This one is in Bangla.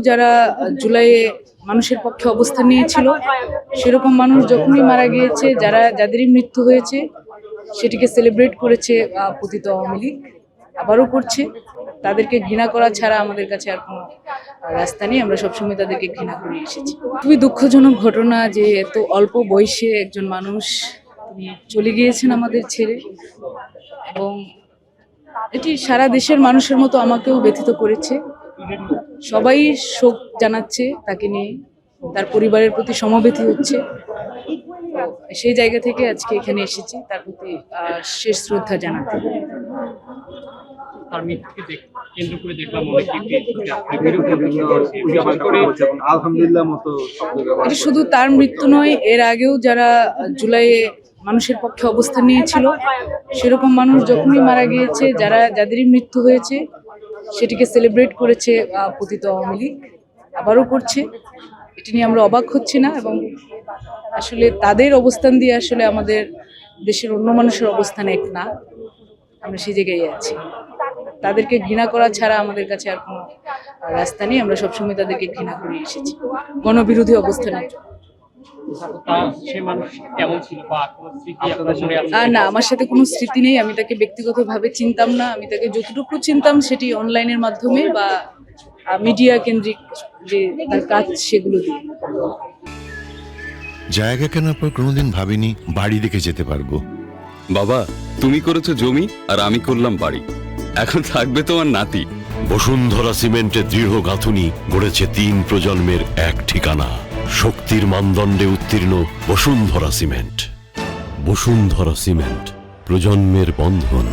যারা জুলাইয়ে মানুষের পক্ষে অবস্থান নিয়েছিল, সেরকম মানুষ যখনই মারা গিয়েছে, যাদেরই মৃত্যু হয়েছে, সেটিকে সেলিব্রেট করেছে পতিত আওয়ামী লীগ, আবারও করছে। তাদেরকে ঘৃণা করা ছাড়া আমাদের কাছে আর কোনো রাস্তা নেই। আমরা সবসময় তাদেরকে ঘৃণা করে এসেছি। খুবই দুঃখজনক ঘটনা যে এত অল্প বয়সে একজন মানুষ তিনি চলে গিয়েছেন আমাদের ছেড়ে, এবং এটি সারা দেশের মানুষের মতো আমাকেও ব্যথিত করেছে। সবাই শোক জানাচ্ছে তাকে নিয়ে, তার পরিবারের প্রতি সমবেথী হচ্ছে। সেই জায়গা থেকে আজকে এখানে এসেছি তার প্রতি শেষ শ্রদ্ধা জানাতে। তার মৃত্যুকে কেন্দ্র করে দেখলাম আলহামদুলিল্লাহ মতো। এটা শুধু তার মৃত্যু নয়, এর আগেও যারা জুলাইয়ে মানুষের পক্ষে অবস্থান নিয়েছিল, সেরকম মানুষ যখনই মারা গিয়েছে, যাদেরই মৃত্যু হয়েছে, সেটিকে সেলিব্রেট করেছে পতিত আওয়ামী লীগ, আবারও করছে। এটি নিয়ে আমরা অবাক হচ্ছি না, এবং আসলে তাদের অবস্থান দিয়ে আসলে আমাদের দেশের অন্য মানুষের অবস্থান এক না। আমরা সেই জায়গায় আছি। তাদেরকে ঘৃণা করা ছাড়া আমাদের কাছে আর কোনো রাস্তা নেই। আমরা সবসময় তাদেরকে ঘৃণা করে এসেছি গণবিরোধী অবস্থানে। না, আমার সাথে কোনো স্মৃতি নেই। আমি তাকে ব্যক্তিগতভাবে চিনতাম না। আমি তাকে যতটুকু চিনতাম সেটি অনলাইনের মাধ্যমে বা মিডিয়া কেন্দ্রিক যে তার কাজ, সেগুলো দিয়ে। জায়গা কেনার পর কোনোদিন ভাবিনি বাড়ি দেখে যেতে পারবো। বাবা, তুমি করেছো জমি আর আমি করলাম বাড়ি, এখন থাকবে তোমার নাতি। বসুন্ধরা সিমেন্টের দৃঢ় গাঁথুনি গড়েছে 3 প্রজন্মের এক ঠিকানা। শক্তির মানদণ্ডে উত্তীর্ণ বসুন্ধরা সিমেন্ট। বসুন্ধরা সিমেন্ট, প্রজন্মের বন্ধন।